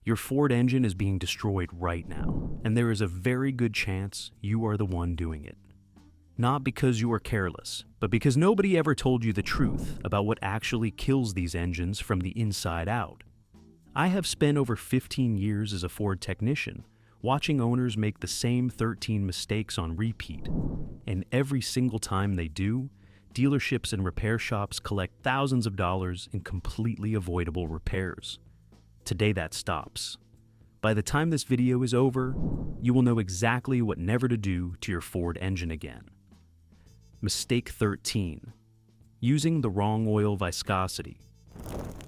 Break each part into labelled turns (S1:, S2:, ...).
S1: Your Ford engine is being destroyed right now, and there is a very good chance you are the one doing it. Not because you are careless, but because nobody ever told you the truth about what actually kills these engines from the inside out. I have spent over 15 years as a Ford technician, watching owners make the same 13 mistakes on repeat. And every single time they do, dealerships and repair shops collect thousands of dollars in completely avoidable repairs. Today that stops. By the time this video is over, you will know exactly what never to do to your Ford engine again. Mistake 13. Using the wrong oil viscosity.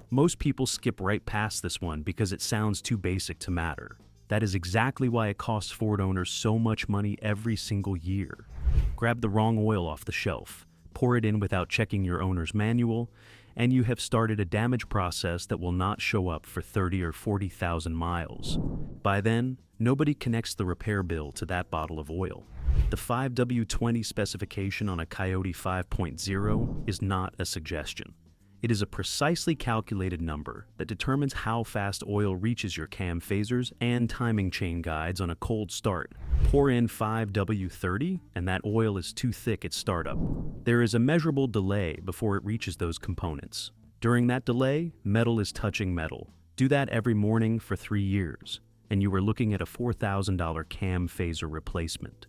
S1: Most people skip right past this one because it sounds too basic to matter. That is exactly why it costs Ford owners so much money every single year. Grab the wrong oil off the shelf, pour it in without checking your owner's manual, and you have started a damage process that will not show up for 30 or 40,000 miles. By then, nobody connects the repair bill to that bottle of oil. The 5W20 specification on a Coyote 5.0 is not a suggestion. It is a precisely calculated number that determines how fast oil reaches your cam phasers and timing chain guides on a cold start. Pour in 5W30 and that oil is too thick at startup. There is a measurable delay before it reaches those components. During that delay, metal is touching metal. Do that every morning for 3 years, and you are looking at a $4,000 cam phaser replacement.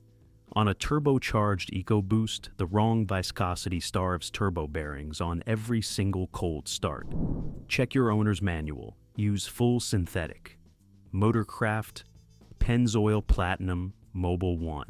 S1: On a turbocharged EcoBoost, the wrong viscosity starves turbo bearings on every single cold start. Check your owner's manual. Use full synthetic. Motorcraft, Pennzoil Platinum, Mobil 1.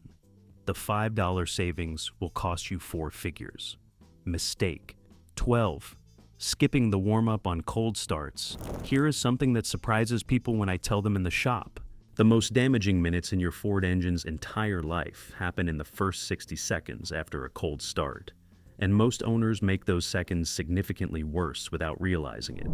S1: The $5 savings will cost you 4 figures. Mistake 12. Skipping the warm-up on cold starts. Here is something that surprises people when I tell them in the shop. The most damaging minutes in your Ford engine's entire life happen in the first 60 seconds after a cold start, and most owners make those seconds significantly worse without realizing it.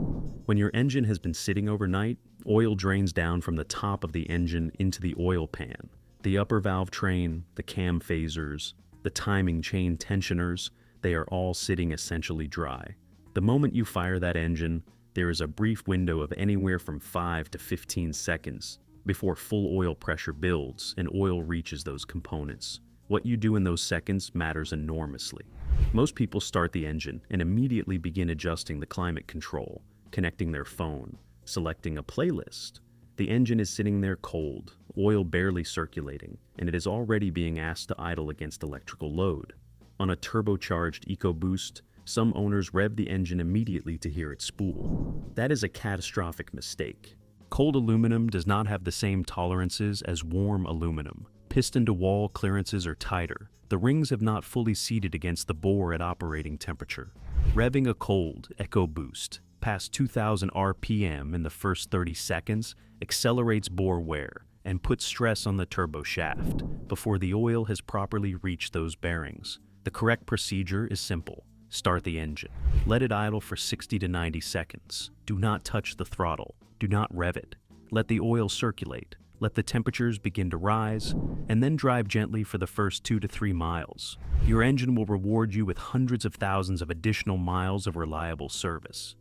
S1: When your engine has been sitting overnight, oil drains down from the top of the engine into the oil pan. The upper valve train, the cam phasers, the timing chain tensioners, they are all sitting essentially dry. The moment you fire that engine, there is a brief window of anywhere from 5 to 15 seconds before full oil pressure builds and oil reaches those components. What you do in those seconds matters enormously. Most people start the engine and immediately begin adjusting the climate control, connecting their phone, selecting a playlist. The engine is sitting there cold, oil barely circulating, and it is already being asked to idle against electrical load. On a turbocharged EcoBoost, some owners rev the engine immediately to hear it spool. That is a catastrophic mistake. Cold aluminum does not have the same tolerances as warm aluminum. Piston-to-wall clearances are tighter. The rings have not fully seated against the bore at operating temperature. Revving a cold EcoBoost past 2,000 RPM in the first 30 seconds accelerates bore wear and puts stress on the turbo shaft before the oil has properly reached those bearings. The correct procedure is simple. Start the engine. Let it idle for 60 to 90 seconds. Do not touch the throttle. Do not rev it. Let the oil circulate. Let the temperatures begin to rise, and then drive gently for the first 2 to 3 miles. Your engine will reward you with hundreds of thousands of additional miles of reliable service.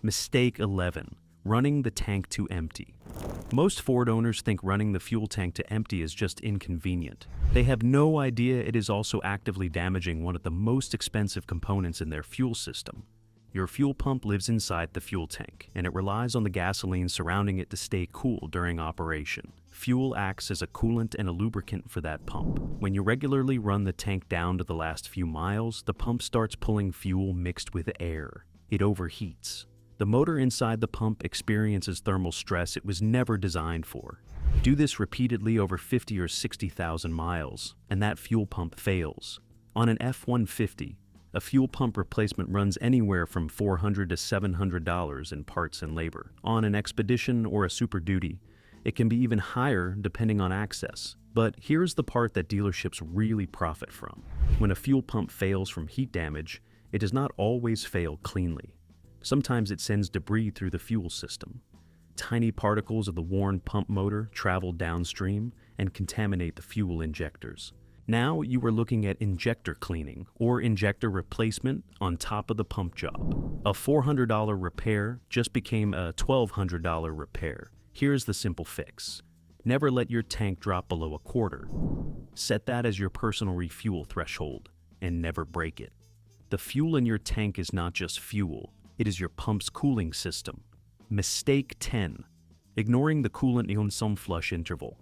S1: Mistake 11. Running the tank to empty. Most Ford owners think running the fuel tank to empty is just inconvenient. They have no idea it is also actively damaging one of the most expensive components in their fuel system. Your fuel pump lives inside the fuel tank, and it relies on the gasoline surrounding it to stay cool during operation. Fuel acts as a coolant and a lubricant for that pump. When you regularly run the tank down to the last few miles, the pump starts pulling fuel mixed with air. It overheats. The motor inside the pump experiences thermal stress it was never designed for. Do this repeatedly over 50 or 60,000 miles, and that fuel pump fails. On an F-150, a fuel pump replacement runs anywhere from $400 to $700 in parts and labor. On an Expedition or a Super Duty, it can be even higher depending on access. But here's the part that dealerships really profit from. When a fuel pump fails from heat damage, it does not always fail cleanly. Sometimes it sends debris through the fuel system. Tiny particles of the worn pump motor travel downstream and contaminate the fuel injectors. Now you are looking at injector cleaning or injector replacement on top of the pump job. A $400 repair just became a $1,200 repair. Here's the simple fix. Never let your tank drop below a quarter. Set that as your personal refuel threshold, and never break it. The fuel in your tank is not just fuel, it is your pump's cooling system. Mistake 10. Ignoring the coolant on some flush interval.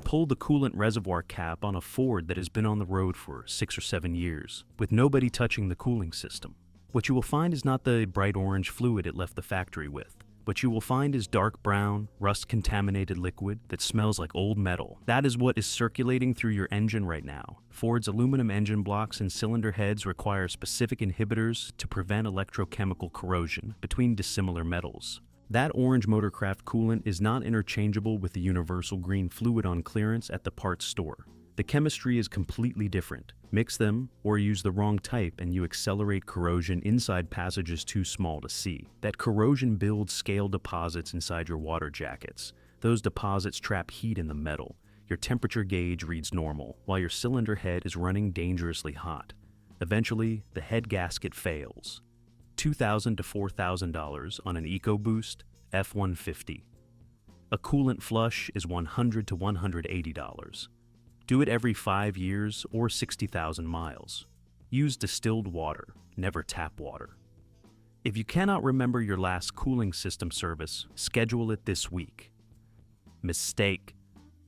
S1: Pull the coolant reservoir cap on a Ford that has been on the road for 6 or 7 years, with nobody touching the cooling system. What you will find is not the bright orange fluid it left the factory with. What you will find is dark brown, rust-contaminated liquid that smells like old metal. That is what is circulating through your engine right now. Ford's aluminum engine blocks and cylinder heads require specific inhibitors to prevent electrochemical corrosion between dissimilar metals. That orange motorcraft coolant is not interchangeable with the universal green fluid on clearance at the parts store. The chemistry is completely different. Mix them or use the wrong type and you accelerate corrosion inside passages too small to see. That corrosion builds scale deposits inside your water jackets. Those deposits trap heat in the metal. Your temperature gauge reads normal, while your cylinder head is running dangerously hot. Eventually, the head gasket fails. $2,000 to $4,000 on an EcoBoost F-150. A coolant flush is $100 to $180. Do it every 5 years or 60,000 miles. Use distilled water, never tap water. If you cannot remember your last cooling system service, schedule it this week. Mistake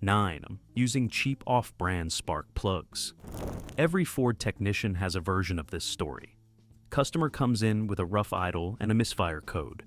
S1: 9. Using cheap off-brand spark plugs. Every Ford technician has a version of this story. Customer comes in with a rough idle and a misfire code.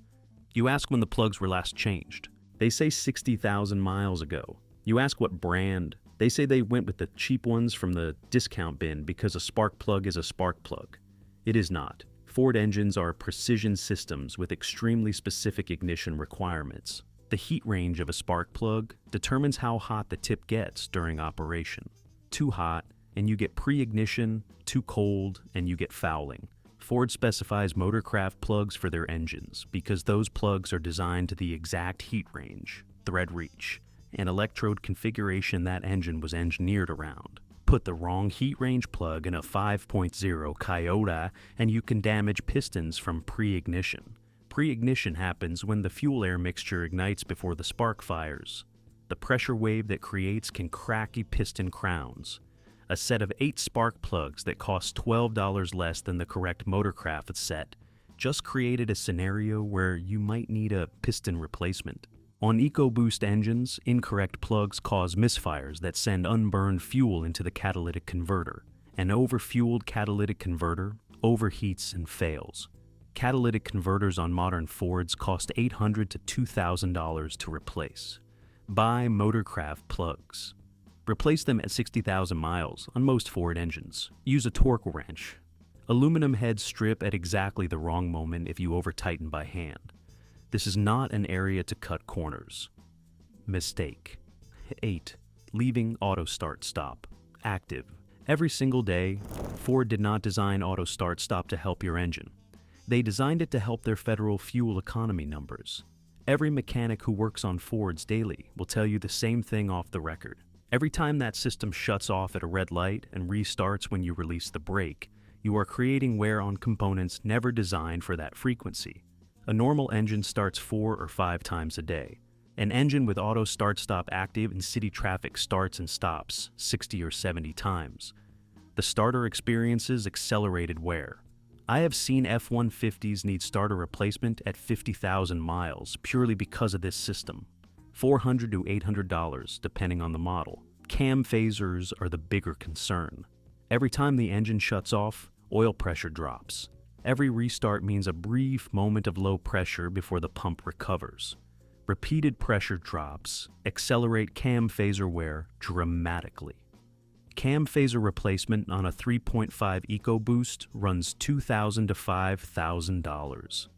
S1: You ask when the plugs were last changed. They say 60,000 miles ago. You ask what brand. They say they went with the cheap ones from the discount bin because a spark plug is a spark plug. It is not. Ford engines are precision systems with extremely specific ignition requirements. The heat range of a spark plug determines how hot the tip gets during operation. Too hot, and you get pre-ignition. Too cold, and you get fouling. Ford specifies motorcraft plugs for their engines because those plugs are designed to the exact heat range, thread reach, and electrode configuration that engine was engineered around. Put the wrong heat range plug in a 5.0 Toyota and you can damage pistons from pre-ignition. Pre-ignition happens when the fuel-air mixture ignites before the spark fires. The pressure wave that creates can crack piston crowns. A set of 8 spark plugs that cost $12 less than the correct motorcraft set just created a scenario where you might need a piston replacement. On EcoBoost engines, incorrect plugs cause misfires that send unburned fuel into the catalytic converter. An overfueled catalytic converter overheats and fails. Catalytic converters on modern Fords cost $800 to $2,000 to replace. Buy motorcraft plugs. Replace them at 60,000 miles on most Ford engines. Use a torque wrench. Aluminum heads strip at exactly the wrong moment if you over-tighten by hand. This is not an area to cut corners. Mistake 8. Leaving auto start-stop active. Every single day, Ford did not design auto start-stop to help your engine. They designed it to help their federal fuel economy numbers. Every mechanic who works on Fords daily will tell you the same thing off the record. Every time that system shuts off at a red light and restarts when you release the brake, you are creating wear on components never designed for that frequency. A normal engine starts 4 or 5 times a day. An engine with auto start-stop active in city traffic starts and stops 60 or 70 times. The starter experiences accelerated wear. I have seen F-150s need starter replacement at 50,000 miles purely because of this system. $400 to $800 depending on the model. Cam phasers are the bigger concern. Every time the engine shuts off, oil pressure drops. Every restart means a brief moment of low pressure before the pump recovers. Repeated pressure drops accelerate cam phaser wear dramatically. Cam phaser replacement on a 3.5 EcoBoost runs $2,000 to $5,000.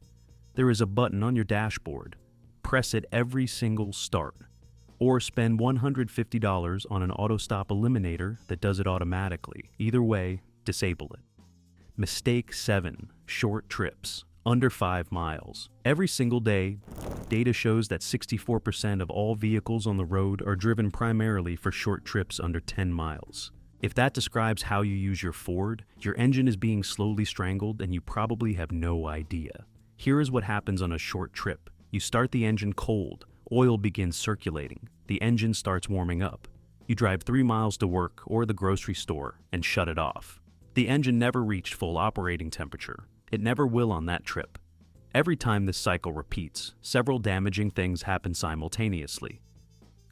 S1: There is a button on your dashboard. Press it every single start. Or spend $150 on an auto stop eliminator that does it automatically. Either way, disable it. Mistake 7. Short trips. Under 5 miles. Every single day, data shows that 64% of all vehicles on the road are driven primarily for short trips under 10 miles. If that describes how you use your Ford, your engine is being slowly strangled and you probably have no idea. Here is what happens on a short trip. You start the engine cold, Oil begins circulating, the engine starts warming up. You drive 3 miles to work or the grocery store and shut it off. The engine never reached full operating temperature. It never will on that trip. Every time this cycle repeats, several damaging things happen simultaneously.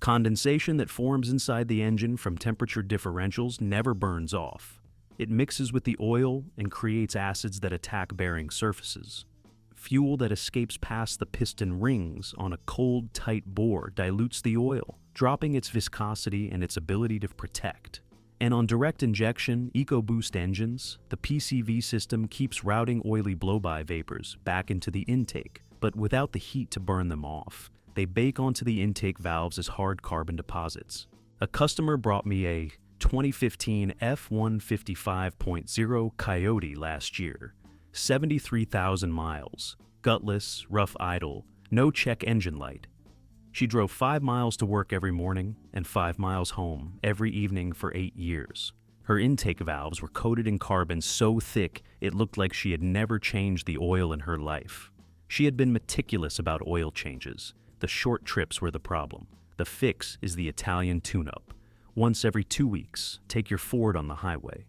S1: Condensation that forms inside the engine from temperature differentials never burns off. It mixes with the oil and creates acids that attack bearing surfaces. Fuel that escapes past the piston rings on a cold, tight bore dilutes the oil, dropping its viscosity and its ability to protect. And on direct injection EcoBoost engines, the PCV system keeps routing oily blow-by vapors back into the intake, but without the heat to burn them off. They bake onto the intake valves as hard carbon deposits. A customer brought me a 2015 F155.0 Coyote last year. 73,000 miles, gutless, rough idle, no check engine light. She drove 5 miles to work every morning and 5 miles home every evening for 8 years. Her intake valves were coated in carbon so thick it looked like she had never changed the oil in her life. She had been meticulous about oil changes. The short trips were the problem. The fix is the Italian tune-up. Once every 2 weeks, take your Ford on the highway.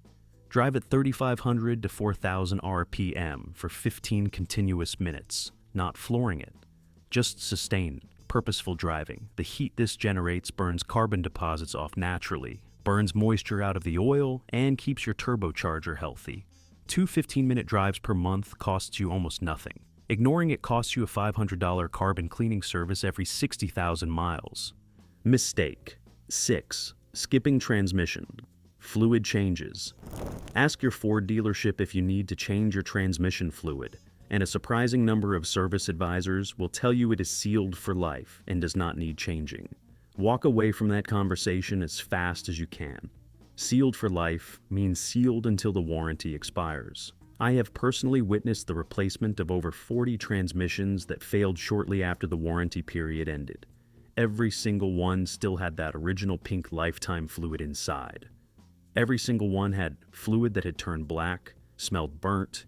S1: Drive at 3,500 to 4,000 RPM for 15 continuous minutes, not flooring it. Just sustained, purposeful driving. The heat this generates burns carbon deposits off naturally, burns moisture out of the oil, and keeps your turbocharger healthy. 2 15-minute drives per month costs you almost nothing. Ignoring it costs you a $500 carbon cleaning service every 60,000 miles. Mistake. 6. Skipping transmission. Fluid changes. Ask your Ford dealership if you need to change your transmission fluid, and a surprising number of service advisors will tell you it is sealed for life and does not need changing. Walk away from that conversation as fast as you can. Sealed for life means sealed until the warranty expires. I have personally witnessed the replacement of over 40 transmissions that failed shortly after the warranty period ended. Every single one still had that original pink lifetime fluid inside. Every single one had fluid that had turned black, smelled burnt,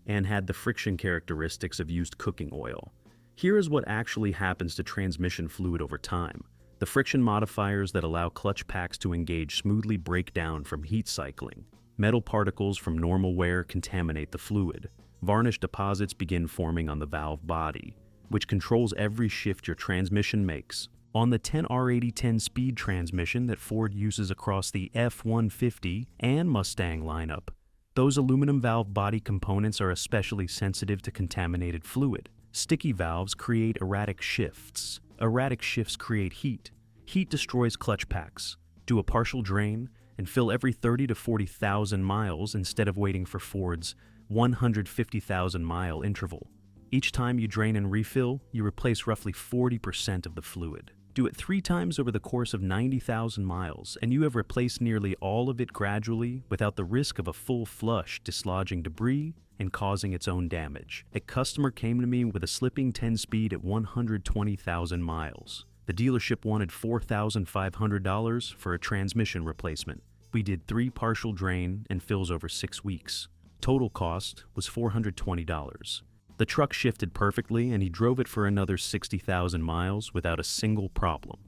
S1: and had the friction characteristics of used cooking oil. Here is what actually happens to transmission fluid over time. The friction modifiers that allow clutch packs to engage smoothly break down from heat cycling. Metal particles from normal wear contaminate the fluid. Varnish deposits begin forming on the valve body, which controls every shift your transmission makes. On the 10R8010 speed transmission that Ford uses across the F-150 and Mustang lineup, those aluminum valve body components are especially sensitive to contaminated fluid. Sticky valves create erratic shifts. Erratic shifts create heat. Heat destroys clutch packs. Do a partial drain and fill every 30 to 40,000 miles instead of waiting for Ford's 150,000 mile interval. Each time you drain and refill, you replace roughly 40% of the fluid. Do it 3 times over the course of 90,000 miles, and you have replaced nearly all of it gradually without the risk of a full flush dislodging debris and causing its own damage. A customer came to me with a slipping 10-speed at 120,000 miles. The dealership wanted $4,500 for a transmission replacement. We did 3 partial drain and fills over 6 weeks. Total cost was $420. The truck shifted perfectly and he drove it for another 60,000 miles without a single problem.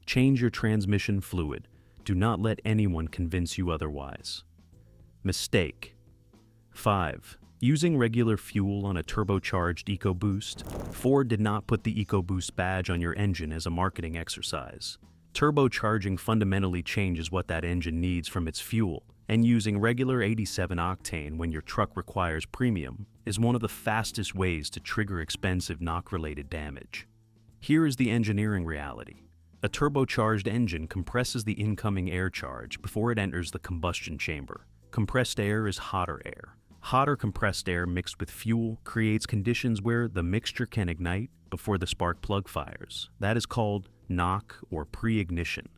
S1: Change your transmission fluid. Do not let anyone convince you otherwise. Mistake. 5. Using regular fuel on a turbocharged EcoBoost. Ford did not put the EcoBoost badge on your engine as a marketing exercise. Turbocharging fundamentally changes what that engine needs from its fuel, and using regular 87 octane when your truck requires premium is one of the fastest ways to trigger expensive knock-related damage. Here is the engineering reality. A turbocharged engine compresses the incoming air charge before it enters the combustion chamber. Compressed air is hotter air. Hotter compressed air mixed with fuel creates conditions where the mixture can ignite before the spark plug fires. That is called knock or pre-ignition.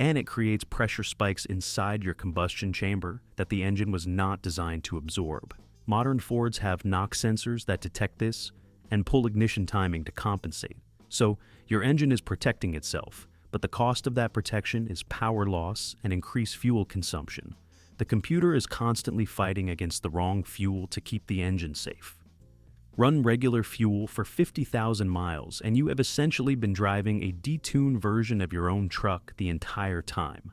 S1: And it creates pressure spikes inside your combustion chamber that the engine was not designed to absorb. Modern Fords have knock sensors that detect this and pull ignition timing to compensate. So your engine is protecting itself, but the cost of that protection is power loss and increased fuel consumption. The computer is constantly fighting against the wrong fuel to keep the engine safe. Run regular fuel for 50,000 miles, and you have essentially been driving a detuned version of your own truck the entire time.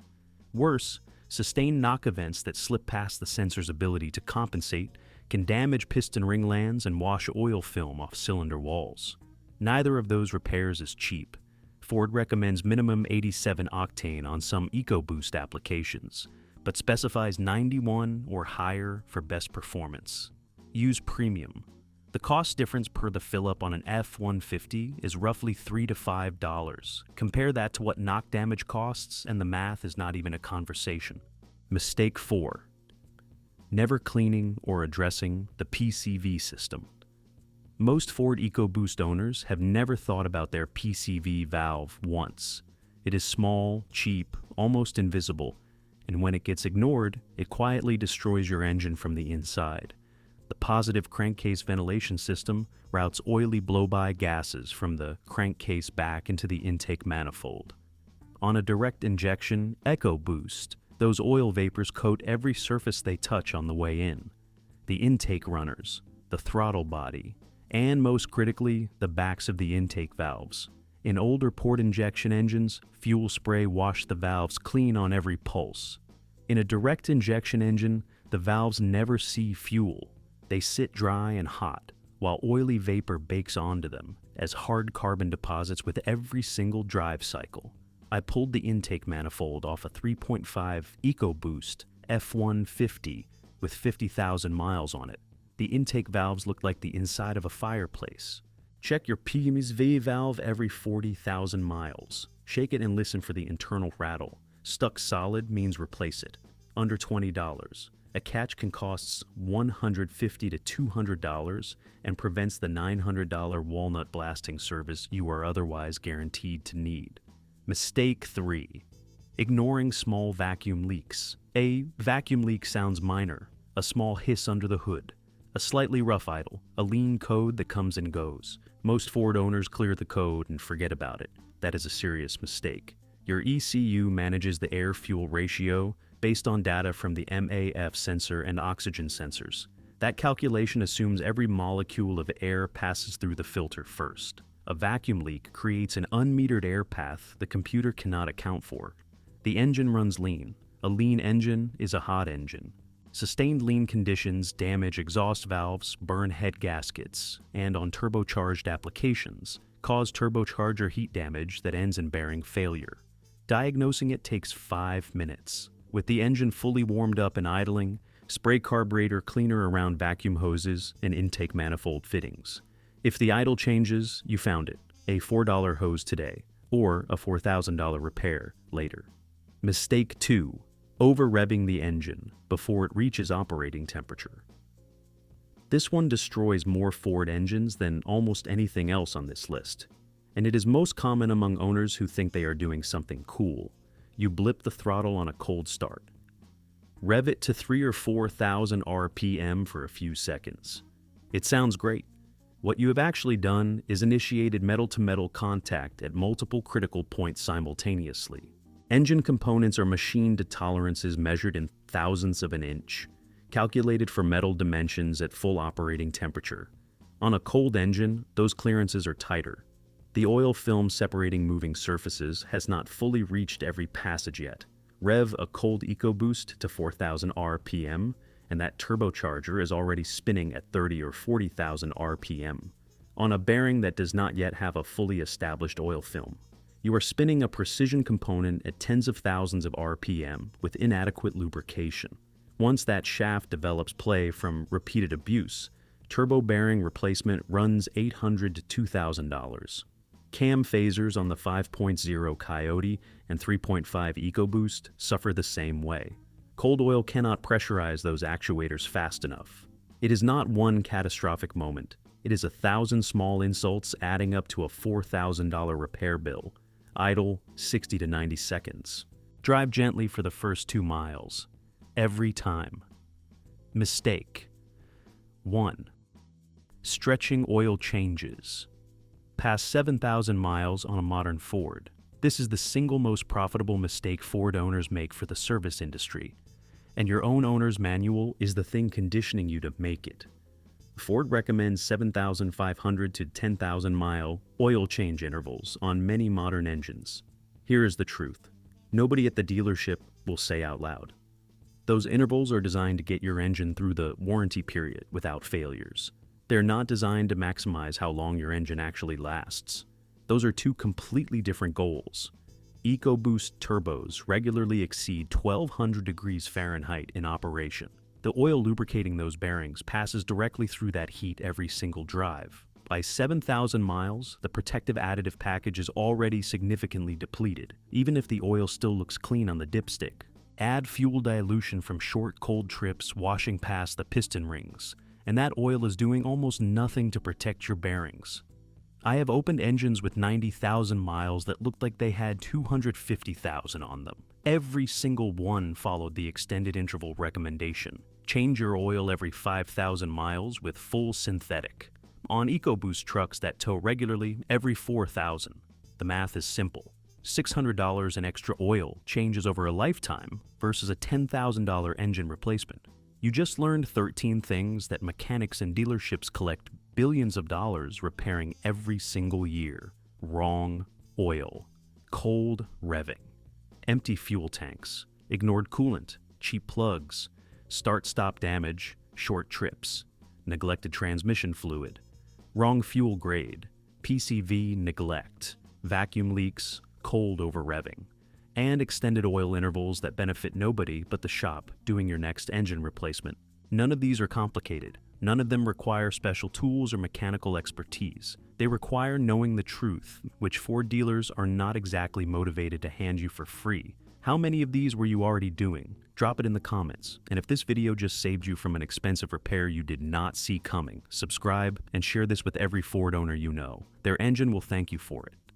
S1: Worse, sustained knock events that slip past the sensor's ability to compensate can damage piston ring lands and wash oil film off cylinder walls. Neither of those repairs is cheap. Ford recommends minimum 87 octane on some EcoBoost applications, but specifies 91 or higher for best performance. Use premium. The cost difference per the fill-up on an F-150 is roughly $3 to $5. Compare that to what knock damage costs, and the math is not even a conversation. Mistake 4. Never cleaning or addressing the PCV system. Most Ford EcoBoost owners have never thought about their PCV valve once. It is small, cheap, almost invisible, and when it gets ignored, it quietly destroys your engine from the inside. The positive crankcase ventilation system routes oily blow-by gases from the crankcase back into the intake manifold. On a direct injection EcoBoost, those oil vapors coat every surface they touch on the way in. The intake runners, the throttle body, and most critically, the backs of the intake valves. In older port injection engines, fuel spray washed the valves clean on every pulse. In a direct injection engine, the valves never see fuel. They sit dry and hot, while oily vapor bakes onto them as hard carbon deposits with every single drive cycle. I pulled the intake manifold off a 3.5 EcoBoost F-150 with 50,000 miles on it. The intake valves looked like the inside of a fireplace. Check your PCV valve every 40,000 miles. Shake it and listen for the internal rattle. Stuck solid means replace it. Under $20. A catch can cost $150 to $200 and prevents the $900 walnut blasting service you are otherwise guaranteed to need. Mistake 3. Ignoring small vacuum leaks. A vacuum leak sounds minor, a small hiss under the hood, a slightly rough idle, a lean code that comes and goes. Most Ford owners clear the code and forget about it. That is a serious mistake. Your ECU manages the air-fuel ratio based on data from the MAF sensor and oxygen sensors. That calculation assumes every molecule of air passes through the filter first. A vacuum leak creates an unmetered air path the computer cannot account for. The engine runs lean. A lean engine is a hot engine. Sustained lean conditions damage exhaust valves, burn head gaskets, and on turbocharged applications, cause turbocharger heat damage that ends in bearing failure. Diagnosing it takes 5 minutes. With the engine fully warmed up and idling, spray carburetor cleaner around vacuum hoses and intake manifold fittings. If the idle changes, you found it. A $4 hose today, or a $4,000 repair later. Mistake 2. Over-revving the engine before it reaches operating temperature. This one destroys more Ford engines than almost anything else on this list, and it is most common among owners who think they are doing something cool. You blip the throttle on a cold start. Rev it to 3,000 or 4,000 RPM for a few seconds. It sounds great. What you have actually done is initiated metal-to-metal contact at multiple critical points simultaneously. Engine components are machined to tolerances measured in thousandths of an inch, calculated for metal dimensions at full operating temperature. On a cold engine, those clearances are tighter. The oil film separating moving surfaces has not fully reached every passage yet. Rev a cold EcoBoost to 4,000 RPM, and that turbocharger is already spinning at 30 or 40,000 RPM. On a bearing that does not yet have a fully established oil film, you are spinning a precision component at tens of thousands of RPM with inadequate lubrication. Once that shaft develops play from repeated abuse, turbo bearing replacement runs $800 to $2,000. Cam phasers on the 5.0 Coyote and 3.5 EcoBoost suffer the same way. Cold oil cannot pressurize those actuators fast enough. It is not one catastrophic moment. It is 1,000 small insults adding up to a $4,000 repair bill. Idle 60 to 90 seconds. Drive gently for the first 2 miles. Every time. Mistake 1. Stretching oil changes. Past 7,000 miles on a modern Ford. This is the single most profitable mistake Ford owners make for the service industry, and your own owner's manual is the thing conditioning you to make it. Ford recommends 7,500 to 10,000 mile oil change intervals on many modern engines. Here is the truth. Nobody at the dealership will say out loud. Those intervals are designed to get your engine through the warranty period without failures. They're not designed to maximize how long your engine actually lasts. Those are two completely different goals. EcoBoost turbos regularly exceed 1,200 degrees Fahrenheit in operation. The oil lubricating those bearings passes directly through that heat every single drive. By 7,000 miles, the protective additive package is already significantly depleted, even if the oil still looks clean on the dipstick. Add fuel dilution from short, cold trips washing past the piston rings, and that oil is doing almost nothing to protect your bearings. I have opened engines with 90,000 miles that looked like they had 250,000 on them. Every single one followed the extended interval recommendation. Change your oil every 5,000 miles with full synthetic. On EcoBoost trucks that tow regularly, every 4,000. The math is simple. $600 in extra oil changes over a lifetime versus a $10,000 engine replacement. You just learned 13 things that mechanics and dealerships collect billions of dollars repairing every single year. Wrong oil, cold revving, empty fuel tanks, ignored coolant, cheap plugs, start-stop damage, short trips, neglected transmission fluid, wrong fuel grade, PCV neglect, vacuum leaks, cold over revving, and extended oil intervals that benefit nobody but the shop doing your next engine replacement. None of these are complicated. None of them require special tools or mechanical expertise. They require knowing the truth, which Ford dealers are not exactly motivated to hand you for free. How many of these were you already doing? Drop it in the comments. And if this video just saved you from an expensive repair you did not see coming, subscribe and share this with every Ford owner you know. Their engine will thank you for it.